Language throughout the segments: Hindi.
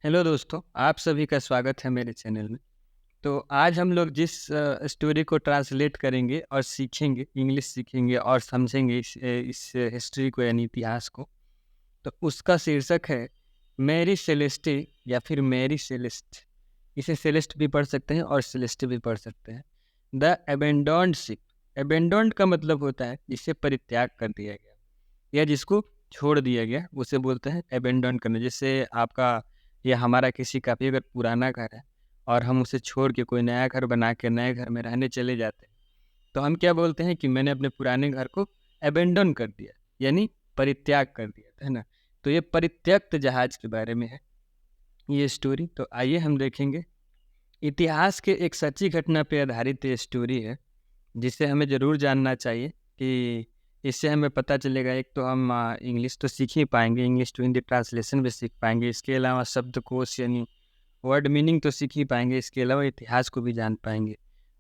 हेलो दोस्तों, आप सभी का स्वागत है मेरे चैनल में। तो आज हम लोग जिस स्टोरी को ट्रांसलेट करेंगे और सीखेंगे, इंग्लिश सीखेंगे और समझेंगे इस हिस्ट्री को यानी इतिहास को, तो उसका शीर्षक है मैरी सेलेस्टे या फिर मैरी सेलेस्ट। इसे सेलेस्ट भी पढ़ सकते हैं और सेलेस्टे भी पढ़ सकते हैं। The एबेंडोन्ड ship. एबेंडोन्ड का मतलब होता है जिसे परित्याग कर दिया गया या जिसको छोड़ दिया गया, उसे बोलते हैं एबेंडन करना। जैसे आपका या हमारा किसी का भी अगर पुराना घर है और हम उसे छोड़ के कोई नया घर बना के नए घर में रहने चले जाते हैं, तो हम क्या बोलते हैं कि मैंने अपने पुराने घर को एबेंडन कर दिया, यानी परित्याग कर दिया, है ना। तो ये परित्यक्त जहाज के बारे में है ये स्टोरी। तो आइए हम देखेंगे। इतिहास के एक सच्ची घटना पर आधारित ये स्टोरी है, जिसे हमें ज़रूर जानना चाहिए कि इससे हमें पता चलेगा। एक तो हम इंग्लिश तो सीख ही पाएंगे, इंग्लिश टू हिंदी ट्रांसलेशन भी सीख पाएंगे। इसके अलावा शब्दकोश यानी वर्ड मीनिंग तो सीख ही पाएंगे। इसके अलावा इतिहास को भी जान पाएंगे।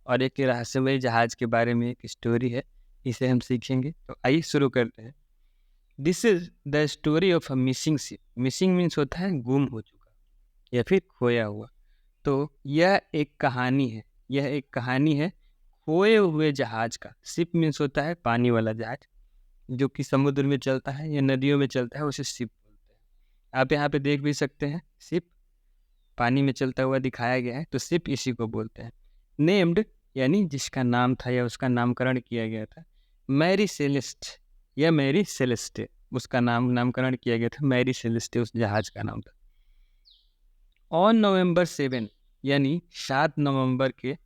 और एक रहस्यमय जहाज के बारे में एक स्टोरी है, इसे हम सीखेंगे। तो आइए शुरू करते हैं। This is the story of a missing ship. Missing means होता है गुम हो चुका या फिर खोया हुआ। तो यह एक कहानी है, यह एक कहानी है खोए हुए जहाज का। शिप मीन्स होता है पानी वाला जहाज जो कि समुद्र में चलता है या नदियों में चलता है, उसे शिप बोलते हैं। आप यहाँ पे देख भी सकते हैं, शिप पानी में चलता हुआ दिखाया गया है, तो शिप इसी को बोलते हैं। नेम्ड यानी जिसका नाम था या उसका नामकरण किया गया था। मैरी सेलेस्ट या मैरी सेलेस्टे, उसका नामकरण किया गया था। मैरी सेलेस्टे उस जहाज का नाम था। ऑन नवंबर 7 यानी 7 नवंबर के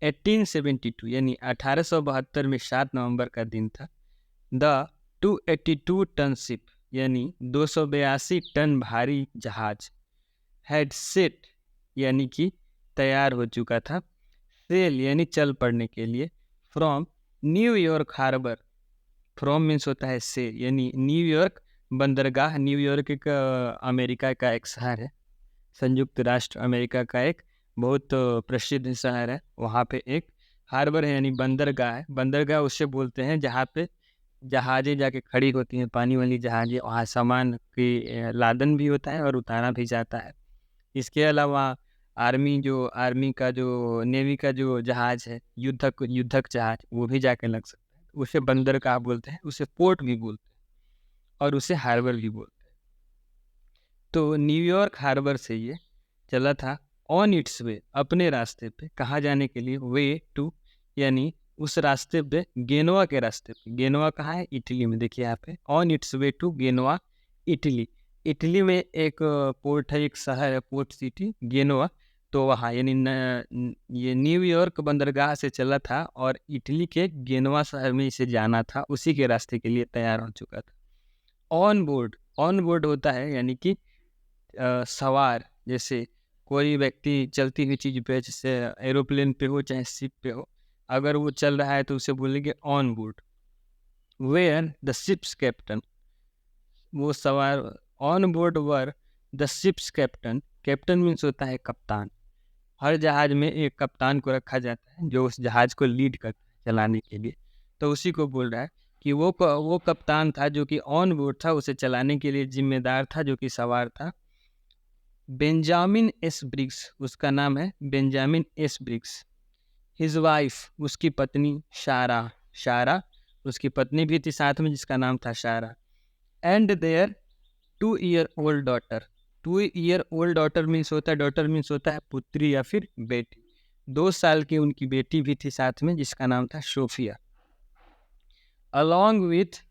1872 यानी 1872 में 7 नवंबर का दिन था। द 282 टन शिप यानी 282 टन भारी जहाज हैड सेट यानी कि तैयार हो चुका था। सेल यानी चल पड़ने के लिए। From New York harbour. From means होता है से, यानी न्यूयॉर्क बंदरगाह। न्यूयॉर्क एक अमेरिका का एक शहर है, संयुक्त राष्ट्र अमेरिका का एक बहुत प्रसिद्ध शहर है। वहाँ पे एक हार्बर है यानी बंदरगाह है। बंदरगाह उसे बोलते हैं जहाँ पे जहाज़ें जाके खड़ी होती हैं, पानी वाली जहाज़ें। वहाँ सामान की लादन भी होता है और उतारा भी जाता है। इसके अलावा आर्मी का जो नेवी का जो जहाज़ है, युद्धक जहाज, वो भी जाके लग सकता है। उसे बंदरगाह बोलते हैं, उसे पोर्ट भी बोलते हैं और उसे हार्बर भी बोलते हैं। तो न्यूयॉर्क हार्बर से ये चला था ऑन इट्स वे, अपने रास्ते पे। कहाँ जाने के लिए? वे टू यानी उस रास्ते पे, गेनोआ के रास्ते पे। गेनोआ कहाँ है? इटली में। देखिए यहाँ पे on its way to Genoa, Italy. Italy में एक पोर्ट है, एक शहर है, पोर्ट सिटी गेनोआ। तो वहाँ यानी ये न्यूयॉर्क बंदरगाह से चला था और इटली के गेनोआ शहर में इसे जाना था। उसी के रास्ते के लिए तैयार हो चुका था। ऑन बोर्ड होता है यानी कि सवार। जैसे कोई व्यक्ति चलती हुई चीज़ पे, जैसे एरोप्लेन पे हो चाहे शिप पे हो, अगर वो चल रहा है तो उसे बोलेंगे on board. Where the ship's captain, वो सवार। On board were the ship's captain. Captain means होता है कप्तान। हर जहाज में एक कप्तान को रखा जाता है जो उस जहाज को लीड करता है चलाने के लिए। तो उसी को बोल रहा है कि वो कप्तान था जो कि ऑन बोर्ड था, उसे चलाने के लिए जिम्मेदार था, जो कि सवार था। बेंजामिन एस ब्रिग्स, उसका नाम है Benjamin S Briggs. His wife, उसकी पत्नी शारा। शारा उसकी पत्नी भी थी साथ में, जिसका नाम था Sarah. And their 2 year old daughter. 2 year old daughter means होता है पुत्री या फिर बेटी। 2 साल की उनकी बेटी भी थी साथ में, जिसका नाम था Sophia. Along with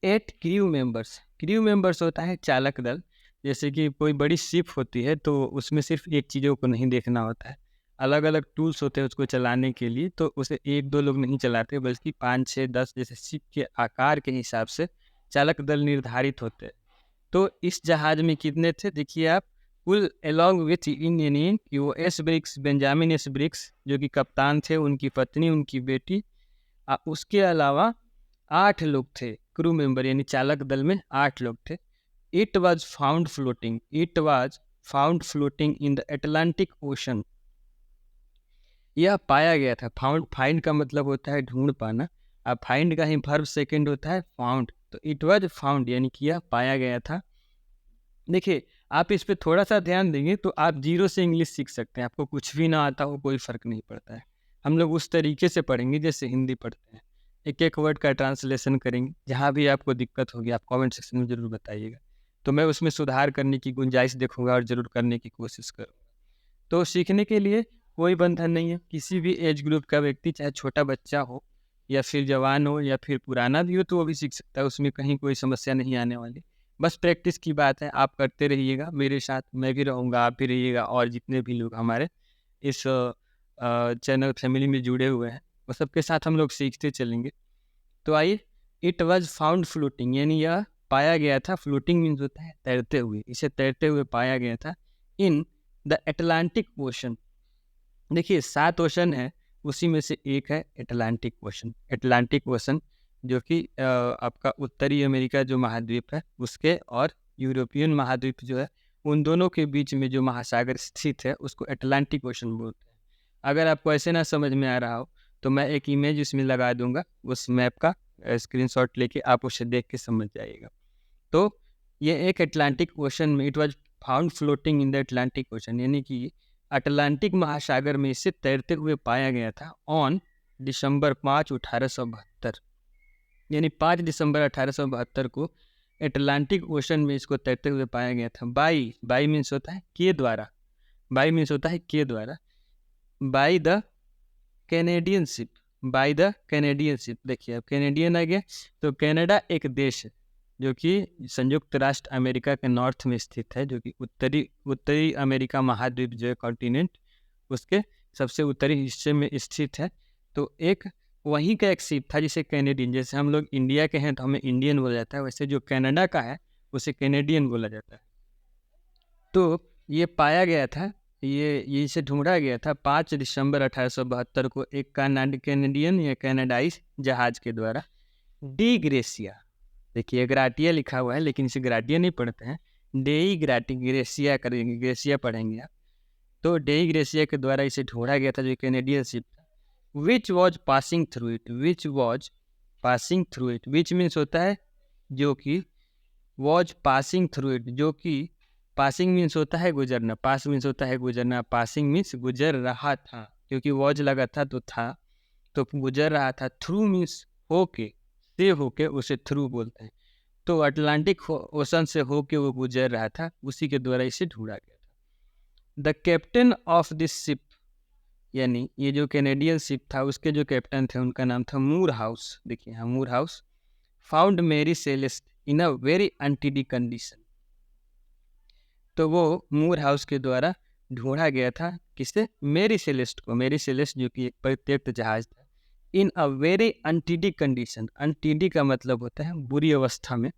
8 crew members. Crew members होता है चालक दल। जैसे कि कोई बड़ी शिप होती है तो उसमें सिर्फ एक चीज़ों को नहीं देखना होता है, अलग अलग टूल्स होते हैं उसको चलाने के लिए। तो उसे 1-2 लोग नहीं चलाते, बल्कि 5-6-10 जैसे शिप के आकार के हिसाब से चालक दल निर्धारित होते हैं। तो इस जहाज में कितने थे देखिए आप। कुल अलॉन्ग विथ इन S Briggs, Benjamin S Briggs जो कि कप्तान थे, उनकी पत्नी, उनकी बेटी, उसके अलावा 8 लोग थे क्रू मेंबर, यानी चालक दल में 8 लोग थे। It was found floating in the Atlantic ocean. यह पाया गया था। फाइंड का मतलब होता है ढूंढ पाना। अब फाइंड का ही वर्ब सेकंड होता है फाउंड। तो इट वॉज फाउंड यानी कि यह पाया गया था। देखिए आप इस पे थोड़ा सा ध्यान देंगे तो आप जीरो से इंग्लिश सीख सकते हैं। आपको कुछ भी ना आता हो कोई फ़र्क नहीं पड़ता है। हम लोग उस तरीके से पढ़ेंगे जैसे हिंदी पढ़ते हैं। एक-एक वर्ड का ट्रांसलेशन करेंगे। जहाँ भी आपको दिक्कत होगी आप कमेंट सेक्शन में ज़रूर बताइएगा। तो मैं उसमें सुधार करने की गुंजाइश देखूँगा और ज़रूर करने की कोशिश करूँगा। तो सीखने के लिए कोई बंधन नहीं है। किसी भी एज ग्रुप का व्यक्ति, चाहे छोटा बच्चा हो या फिर जवान हो या फिर पुराना भी हो, तो वो भी सीख सकता है। उसमें कहीं कोई समस्या नहीं आने वाली। बस प्रैक्टिस की बात है। आप करते रहिएगा मेरे साथ, मैं भी रहूँगा, आप भी रहिएगा और जितने भी लोग हमारे इस चैनल फैमिली में जुड़े हुए हैं, वो सबके साथ हम लोग सीखते चलेंगे। तो आइए, इट वाज फाउंड फ्लोटिंग, यानी यह पाया गया था। फ्लोटिंग मीन्स होता है तैरते हुए। इसे तैरते हुए पाया गया था इन द अटलांटिक ओशन। देखिए 7 ओशन है, उसी में से एक है अटलांटिक ओशन। अटलांटिक ओशन जो कि आपका उत्तरी अमेरिका जो महाद्वीप है उसके और यूरोपियन महाद्वीप जो है, उन दोनों के बीच में जो महासागर स्थित है उसको अटलांटिक ओशन बोलते हैं। अगर आपको ऐसे ना समझ में आ रहा हो तो मैं एक इमेज इसमें लगा दूंगा, उस मैप का स्क्रीनशॉट लेके आप उसे देख के समझ जाइएगा। तो ये एक अटलांटिक ओशन में, it was found floating in the Atlantic ocean, यानी कि अटलांटिक महासागर में इसे तैरते हुए पाया गया था ऑन दिसंबर 5, 1872, यानी 5 दिसंबर 1872 को अटलांटिक ओशन में इसको तैरते हुए पाया गया था। बाई मीन्स होता है के द्वारा, बाई मीन्स होता है के द्वारा, by the Canadian ship, by the Canadian ship. देखिए अब कैनेडियन आ गया, तो कनाडा एक देश है जो कि संयुक्त राष्ट्र अमेरिका के नॉर्थ में स्थित है, जो कि उत्तरी अमेरिका महाद्वीप जो है कॉन्टिनेंट, उसके सबसे उत्तरी हिस्से में स्थित है। तो एक वहीं का एक शिप था जिसे कैनेडियन, जैसे हम लोग इंडिया के हैं तो हमें इंडियन बोला जाता है, वैसे जो कनाडा का है उसे कैनेडियन बोला जाता है। तो ये पाया गया था, ये इसे ढूंढा गया था 5 दिसंबर 1872 को एक कैनेडियन या कैनेडाइज जहाज के द्वारा। डी ग्रेसिया, देखिए ग्राटिया लिखा हुआ है लेकिन इसे ग्राटिया नहीं पढ़ते हैं, डेई ग्रेसिया करेंगे, ग्रेसिया पढ़ेंगे आप। तो डेई ग्रेसिया के द्वारा इसे ढूंढा गया था जो कैनेडियन शिप था। Which was passing through it, which was passing through it, which means होता है जो कि, वॉज पासिंग थ्रू इट जो कि, पासिंग मीन्स होता है गुजरना, पास मीन्स होता है गुजरना, पासिंग मीन्स गुजर रहा था, क्योंकि वॉज लगा था तो था, तो गुजर रहा था। थ्रू मीन्स होके, से होके उसे थ्रू बोलते हैं। तो अटलांटिक ओशन से होके वो गुजर रहा था, उसी के द्वारा इसे ढूंढा गया था। The captain of this ship, यानी ये जो कैनेडियन शिप था उसके जो कैप्टन थे उनका नाम था मूर हाउस। देखिए हाँ, Moore house. Found Mary Celeste in a very untidy condition, तो वो मूर हाउस के द्वारा ढूंढा गया था किससे, मेरी सेलेस्ट को। मेरी सेलेस्ट जो कि एक परित्यक्त जहाज था। इन अ वेरी अनटीडी कंडीशन, अनटीडी का मतलब होता है बुरी अवस्था में,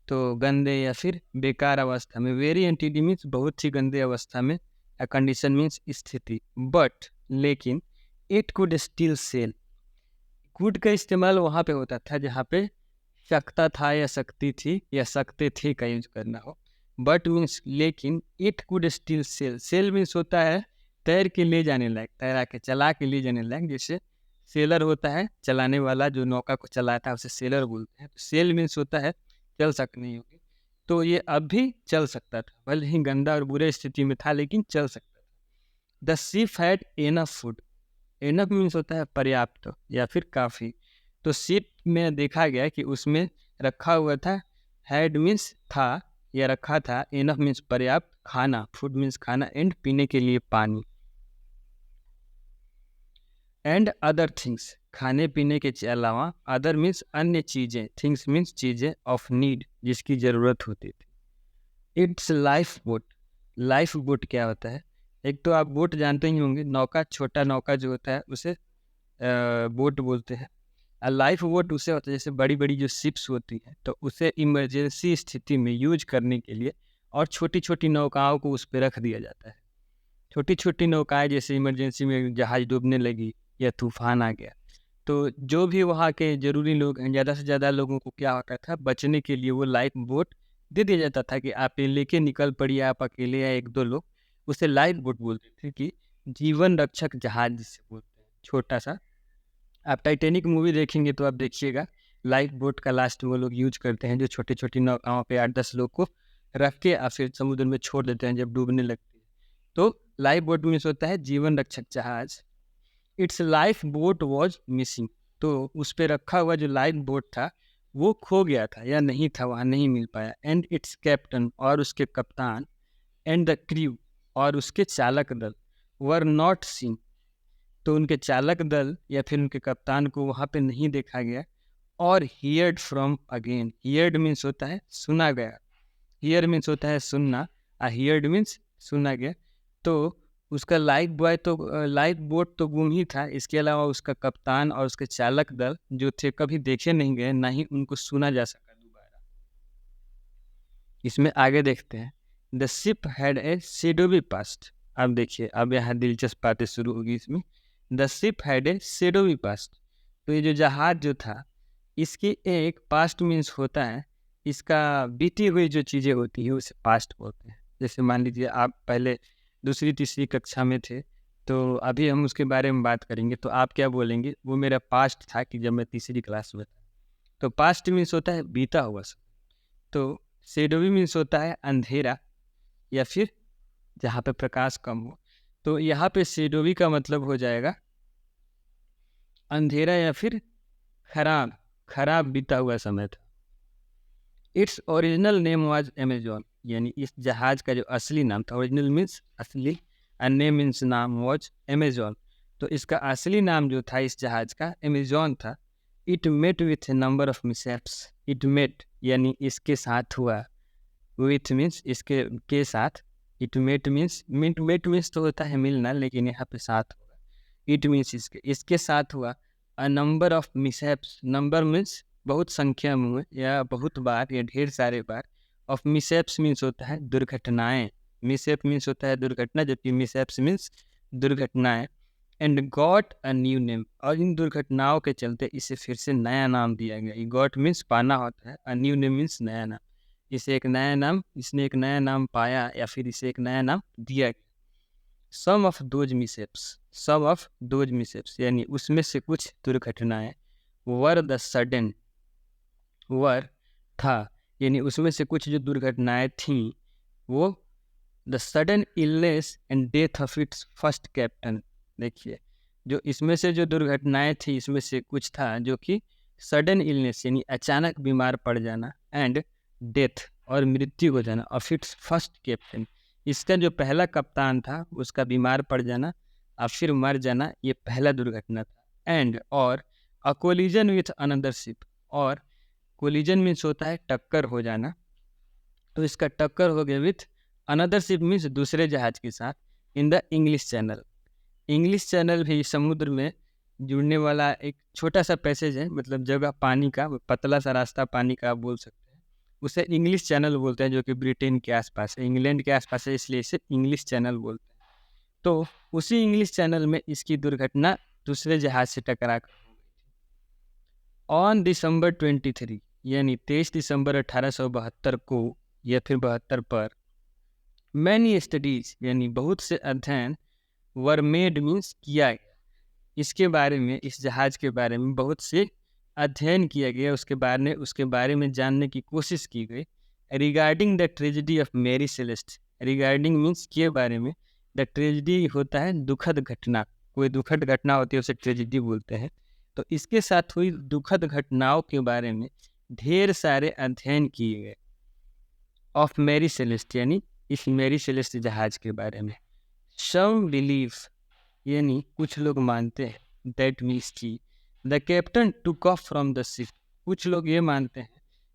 तो गंदे या फिर बेकार अवस्था में। वेरी अनटीडी मीन्स बहुत ही गंदे अवस्था में, या कंडीशन मीन्स स्थिति। बट लेकिन it could still sail, could का इस्तेमाल वहाँ पे होता था जहाँ पे सकता था या सकती थी या सकते थे का यूज करना हो। बट मीन्स लेकिन, it could still sail, sail means होता है तैर के ले जाने लायक, तैरा के चला के ले जाने लायक। जैसे सेलर होता है चलाने वाला, जो नौका को चलाता है उसे सेलर बोलते हैं। तो सेल मीन्स होता है चल सकनी होगी, तो ये अब भी चल सकता था, भले ही गंदा और बुरे स्थिति में था लेकिन चल सकता था। The ship had enough food, enough means होता है पर्याप्त या फिर काफ़ी। तो शिप में देखा गया कि उसमें रखा हुआ था, हैड मीन्स था या रखा था, एनफ मीन्स पर्याप्त, खाना, फूड मीन्स खाना, एंड पीने के लिए पानी, एंड अदर थिंग्स, खाने पीने के अलावा, अदर मीन्स अन्य चीज़ें, थिंग्स मीन्स चीज़ें, ऑफ नीड जिसकी ज़रूरत होती थी। It's life boat, life boat क्या होता है, एक तो आप बोट जानते ही होंगे, नौका, छोटा नौका जो होता है उसे बोट बोलते हैं। लाइफ बोट उसे होता है जैसे बड़ी बड़ी जो शिप्स होती हैं, तो उसे इमरजेंसी स्थिति में यूज करने के लिए और छोटी छोटी नौकाओं को उस पर रख दिया जाता है। छोटी छोटी नौकाएं जैसे इमरजेंसी में जहाज डूबने लगी या तूफान आ गया, तो जो भी वहाँ के जरूरी लोग हैं, ज़्यादा से ज़्यादा लोगों को क्या होता था, बचने के लिए वो लाइफ बोट दे दिया जाता था कि आप ये लेके निकल पड़िए, आप अकेले या एक दो लोग, उसे लाइफ बोट बोलते थे कि जीवन रक्षक जहाज जिसे बोलते हैं, छोटा सा। आप टाइटैनिक मूवी देखेंगे तो आप देखिएगा लाइफ बोट का लास्ट वो लोग यूज करते हैं, जो छोटी छोटी नौकाओं पे 8-10 लोग को रख के या फिर समुद्र में छोड़ देते हैं जब डूबने लगती है। तो लाइफ बोट मीन्स होता है जीवन रक्षक जहाज। It's life boat was missing, तो उस पर रखा हुआ जो लाइफ बोट था वो खो गया था या नहीं था, वहाँ नहीं मिल पाया। एंड इट्स कैप्टन, और उसके कप्तान, एंड द क्रू, और उसके चालक दल, वर नॉट सीन, तो उनके चालक दल या फिर उनके कप्तान को वहाँ पे नहीं देखा गया। और heard from again, heard means होता है सुना गया, हियर मीन्स होता है सुनना, हियर्ड मीन्स सुना गया। तो उसका लाइफ बॉय तो लाइफ बोट तो गुम ही था, इसके अलावा उसका कप्तान और उसके चालक दल जो थे कभी देखे नहीं गए, ना ही उनको सुना जा सका दोबारा। इसमें आगे देखते हैं, the ship had a shadowy past. अब देखिए, अब यहाँ दिलचस्प बातें शुरू होगी इसमें। The ship had a shadowy past, तो ये जो जहाज जो था इसकी एक पास्ट मीन्स होता है, इसका बीती हुई जो चीज़ें होती है उसे पास्ट बोलते हैं। जैसे मान लीजिए आप पहले दूसरी तीसरी कक्षा में थे, तो अभी हम उसके बारे में बात करेंगे, तो आप क्या बोलेंगे, वो मेरा पास्ट था कि जब मैं तीसरी क्लास में था। तो पास्ट मीन्स होता है बीता हुआ समय। तो शेडोवी मीन्स होता है अंधेरा या फिर जहाँ पे प्रकाश कम हो। तो यहाँ पे शेडोवी का मतलब हो जाएगा अंधेरा या फिर खराब, खराब बीता हुआ समय था। Its original name was Amazon, यानी इस जहाज का जो असली नाम था, ओरिजिनल मीन्स असली, और नेम मीन्स नाम, वाज अमेजोन, तो इसका असली नाम जो था इस जहाज का अमेजोन था। It met with a number of mishaps, it met यानी इसके साथ हुआ, विथ मीन्स इसके के साथ, it met means met means तो होता है मिलना, लेकिन यहाँ पे साथ होगा। इट मीन्स इसके साथ हुआ a number of mishaps, number means बहुत संख्या में हुए या बहुत बार या ढेर सारे बार। ऑफ मिसहैप्स मीन्स होता है दुर्घटनाएं, मिसहैप मीन्स होता है दुर्घटना, जबकि मिसहैप्स मीन्स दुर्घटनाएं। And got a new name, और इन दुर्घटनाओं के चलते इसे फिर से नया नाम दिया गया। गॉट मीन्स पाना होता है, अ न्यू नेम मीन्स नया नाम। इसे एक नया नाम, इसने एक नया नाम पाया या फिर इसे एक नया नाम दिया गया। Some of those mishaps, some of those mishaps यानी उसमें से कुछ दुर्घटनाएं, वर द सडन, वर था यानी उसमें से कुछ जो दुर्घटनाएं थीं वो the sudden illness and death of its first captain. देखिए, जो इसमें से जो दुर्घटनाएं थी इसमें से कुछ था जो कि सडन इलनेस यानी अचानक बीमार पड़ जाना, एंड डेथ और मृत्यु हो जाना ऑफ इट्स फर्स्ट कैप्टन, इसका जो पहला कप्तान था उसका बीमार पड़ जाना और फिर मर जाना, ये पहला दुर्घटना था। एंड और अ कोलिजन विथ अनदर शिप, और कोलिजन मीन्स होता है टक्कर हो जाना, तो इसका टक्कर हो गया विथ अनदर शिप मीन्स दूसरे जहाज के साथ, in the English channel. English channel भी समुद्र में जुड़ने वाला एक छोटा सा पैसेज है, मतलब जगह पानी का, पतला सा रास्ता पानी का आप बोल सकते हैं, उसे इंग्लिश चैनल बोलते हैं, जो कि ब्रिटेन के आसपास है, इंग्लैंड के आसपास है, इसलिए इसे इंग्लिश चैनल बोलते हैं। तो उसी इंग्लिश चैनल में इसकी दुर्घटना दूसरे जहाज से टकरा कर हो गई थी। ऑन दिसंबर 23 यानी 23 दिसंबर 1872 को या फिर 72 पर, मैनी स्टडीज यानी बहुत से अध्ययन, वर मेड मीन्स किया गया, इसके बारे में, इस जहाज के बारे में बहुत से अध्ययन किया गया, उसके बारे में जानने की कोशिश की गई। Regarding the tragedy of Mary Celeste, regarding means के बारे में, द ट्रेजिडी होता है दुखद घटना, कोई दुखद घटना होती है उसे ट्रेजिडी बोलते हैं। तो इसके साथ हुई दुखद घटनाओं के बारे में ढेर सारे अध्ययन किए गए। ऑफ मैरी सेलेस्ट यानी इस मैरी सेलेस्ट जहाज के बारे में। सम बिलीव यानी कुछ लोग मानते हैं, दैट मीन्स की the captain took off from the ship, कुछ लोग ये मानते हैं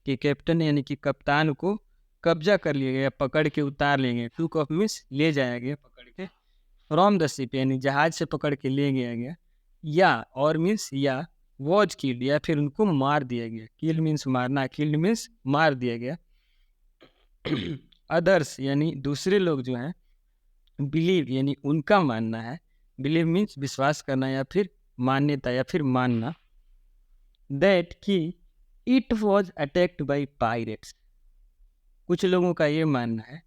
कि कैप्टन यानी कि कप्तान को कब्जा कर लिया गया, पकड़ के उतार लेंगे, टुक ऑफ मीन्स ले जाया गया पकड़ के, फ्रॉम द शिप यानी जहाज से पकड़ के ले गया गया, या और मीन्स या वॉज किल्ड या फिर उनको मार दिया गया, किल मीन्स मारना, किल्ड मीन्स मार दिया गया। अदर्स यानी दूसरे लोग जो हैं, बिलीव यानी उनका मानना है, बिलीव मीन्स विश्वास करना या फिर मान्यता या फिर मानना, दैट कि it was attacked by pirates, कुछ लोगों का ये मानना है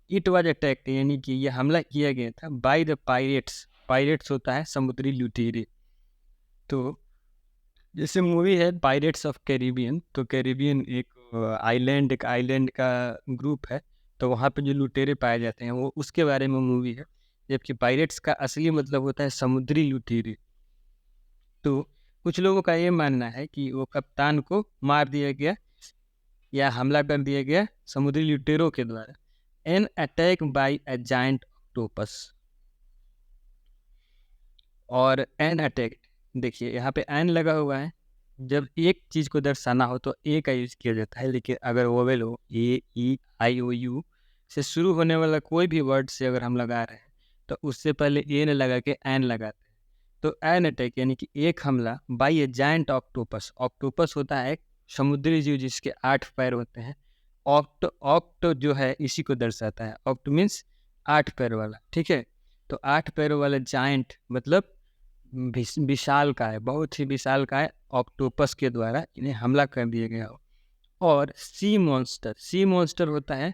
इट वॉज अटैक्ड यानी कि यह हमला किया गया था बाय द पायरेट्स, पायरेट्स होता है समुद्री लुटेरे। तो जैसे मूवी है पायरेट्स ऑफ कैरिबियन, तो कैरिबियन एक आइलैंड का ग्रुप है, तो वहाँ पे जो लुटेरे पाए जाते हैं वो उसके बारे में मूवी है, जबकि पायरेट्स का असली मतलब होता है समुद्री लुटेरे। तो कुछ लोगों का ये मानना है कि वो कप्तान को मार दिया गया या हमला कर दिया गया समुद्री लुटेरों के द्वारा। An attack by a giant octopus. और एन अटैक, देखिए यहाँ पे एन लगा हुआ है, जब एक चीज़ को दर्शाना हो तो ए का यूज किया जाता है, लेकिन अगर वोवेल हो ए ई आई ओ यू से शुरू होने वाला कोई भी वर्ड से अगर हम लगा रहे हैं तो उससे पहले ए न लगा के एन लगाते हैं। तो एन अटैक यानी कि एक हमला by a giant octopus. Octopus होता है एक समुद्री जीव जिसके 8 पैर होते हैं। ऑक्ट जो है इसी को दर्शाता है। ऑक्ट मीन्स 8 पैर वाला, ठीक है। तो 8 पैरों वाला जायंट मतलब विशाल का है, बहुत ही विशाल का है, ऑक्टोपस के द्वारा इन्हें हमला कर दिया गया हो। और सी मॉन्स्टर होता है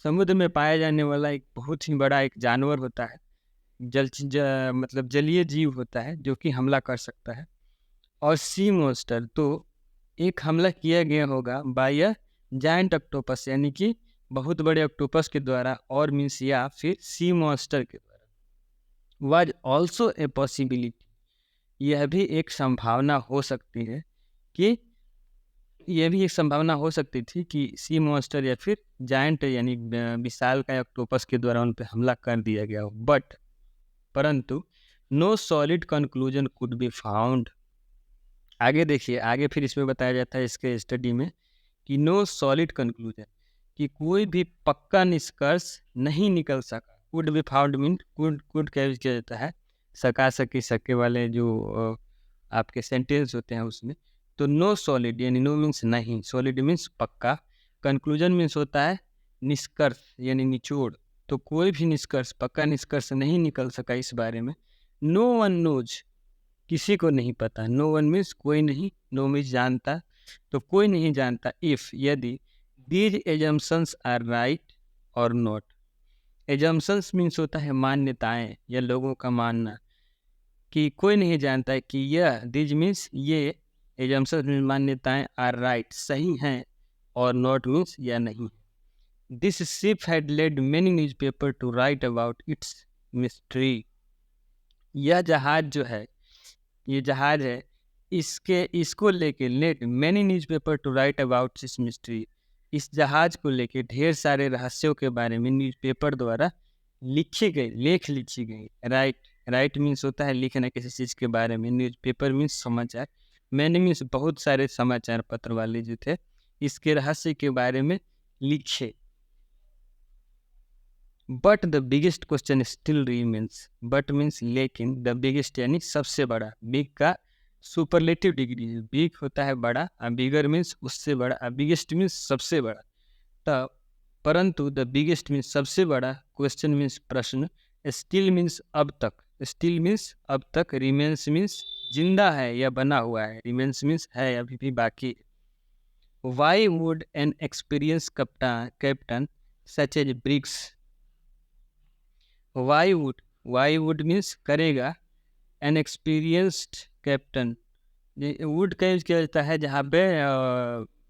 समुद्र में पाया जाने वाला एक बहुत ही बड़ा एक जानवर होता है, मतलब जलीय जीव होता है जो कि हमला कर सकता है। और सी मॉन्स्टर तो एक हमला किया गया होगा बाय अ जायंट ऑक्टोपस यानी कि बहुत बड़े ऑक्टोपस के द्वारा, और मीन्स या फिर सी मॉन्स्टर के द्वारा। वाज ऑल्सो ए पॉसिबिलिटी, यह भी एक संभावना हो सकती है कि यह भी एक संभावना हो सकती थी कि सी मॉन्स्टर या फिर जायंट यानी विशाल का ऑक्टोपस के द्वारा उन पर हमला कर दिया गया हो। परंतु no solid conclusion could be found. आगे देखिए, आगे फिर इसमें बताया जाता है इसके स्टडी में कि नो सॉलिड कंक्लूजन, कि कोई भी पक्का निष्कर्ष नहीं निकल सका। Could be found mean could क्या यूज किया जाता है सके वाले जो आपके सेंटेंस होते हैं उसमें। तो नो सॉलिड यानी नो मीन्स नहीं, सॉलिड मीन्स पक्का, कंक्लूजन मीन्स होता है निष्कर्ष यानी निचोड़। तो कोई भी निष्कर्ष, पक्का निष्कर्ष नहीं निकल सका इस बारे में। नो वन नोज, किसी को नहीं पता। नो वन मीन्स कोई नहीं, नो मीन्स जानता, तो कोई नहीं जानता। इफ यदि दीज एजम्पशंस आर राइट और नॉट। एजम्पशंस मीन्स होता है मान्यताएं या लोगों का मानना, कि कोई नहीं जानता है कि यह दीज मीन्स ये, एजम्पशंस मीन्स मान्यताएं, आर राइट सही हैं, और नॉट मीन्स या नहीं। This ship had led many newspaper to write about its mystery. यह जहाज जो है, ये जहाज है, इसको लेके led many newspaper to write about this mystery. इस जहाज को लेके ढेर सारे रहस्यों के बारे में न्यूज़पेपर द्वारा लेख लिखी गई। राइट मीन्स होता है लिखना किसी चीज़ के बारे में, न्यूज़पेपर मीन्स समाचार, मैंने मीन्स बहुत सारे समाचार पत्र वाले जो थे इसके रहस्य के बारे में लिखे। But the biggest question still remains. But means लेकिन, द बिगेस्ट यानी सबसे बड़ा, बिग का सुपरलेटिव डिग्री है, बिग होता है बड़ा, बिगर मीन्स उससे बड़ा, बिगेस्ट मीन्स सबसे बड़ा। तो परंतु द बिगेस्ट मीन्स सबसे बड़ा, क्वेश्चन मीन्स प्रश्न, स्टिल मीन्स अब तक, स्टिल मीन्स अब तक, रिमेन्स मीन्स जिंदा है या बना हुआ है, रिमेन्स मीन्स है अभी भी बाकी। Why would an experience captain such as Briggs. Why would means करेगा, एन एक्सपीरियंस्ड कैप्टन, वुड का यूज किया जाता है जहाँ पे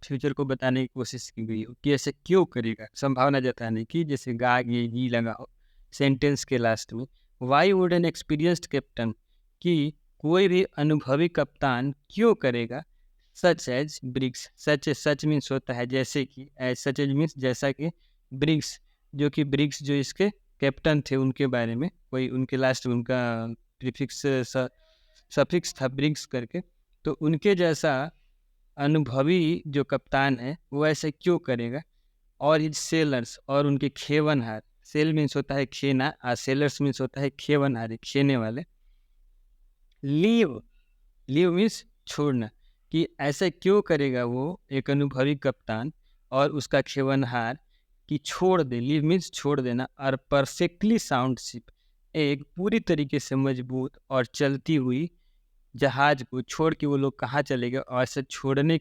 फ्यूचर को बताने की कोशिश की गई हो कि ऐसे क्यों करेगा, संभावना जताने की, जैसे गा ये ही लगा हो सेंटेंस के लास्ट में। Y would N experienced captain, कि कोई भी अनुभवी कप्तान क्यों करेगा, सच एज ब्रिक्स, सच मीन्स होता है जैसे कि, एज सच एज मीन्स जैसा कि, ब्रिक्स जो कि ब्रिक्स जो इसके कैप्टन थे उनके बारे में, कोई उनके लास्ट में उनका प्रीफिक्स सफिक्स था ब्रिक्स करके, तो उनके जैसा अनुभवी जो कप्तान है वो ऐसे क्यों करेगा। और हिज सेलर्स, और उनके खेवनहार, सेल मीन्स होता है खेना, और सेलर्स मीन्स होता है खेवनहार, खेने वाले। लीव मीन्स छोड़ना, कि ऐसा क्यों करेगा वो एक अनुभवी कप्तान और उसका खेवनहार कि छोड़ दे, लीव मीन्स छोड़ देना, और परफेक्टली साउंड शिप, एक पूरी तरीके से मजबूत और चलती हुई जहाज को छोड़ के वो लोग कहाँ चले गए, और ऐसा छोड़ने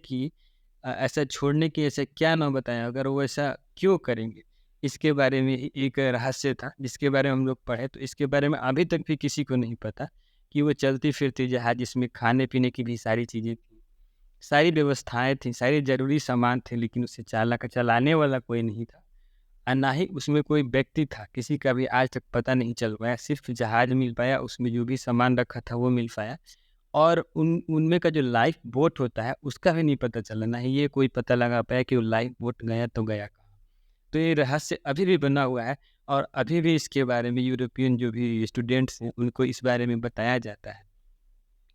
की ऐसा क्या ना बताया, अगर वो ऐसा क्यों करेंगे। इसके बारे में एक रहस्य था जिसके बारे में हम लोग पढ़े, तो इसके बारे में अभी तक भी किसी को नहीं पता कि वो चलती फिरती जहाज जिसमें खाने पीने की भी सारी चीज़ें थी, सारी व्यवस्थाएं थी, सारे जरूरी सामान थे, लेकिन उसे चलाने वाला कोई नहीं था। और ना ही उसमें कोई व्यक्ति था, किसी का भी आज तक पता नहीं चल पाया। सिर्फ जहाज़ मिल पाया, उसमें जो भी सामान रखा था वो मिल पाया, और उनमें का जो लाइफ बोट होता है उसका भी नहीं पता चला। ना ही ये कोई पता लगा पाया कि वो लाइफ बोट गया तो गया कहाँ। तो ये रहस्य अभी भी बना हुआ है, और अभी भी इसके बारे में यूरोपियन जो भी स्टूडेंट्स हैं उनको इस बारे में बताया जाता है।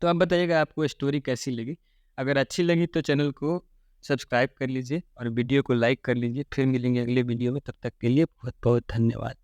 तो आप बताइएगा आपको स्टोरी कैसी लगी? अगर अच्छी लगी तो चैनल को सब्सक्राइब कर लीजिए और वीडियो को लाइक कर लीजिए। फिर मिलेंगे अगले वीडियो में, तब तक के लिए बहुत बहुत धन्यवाद।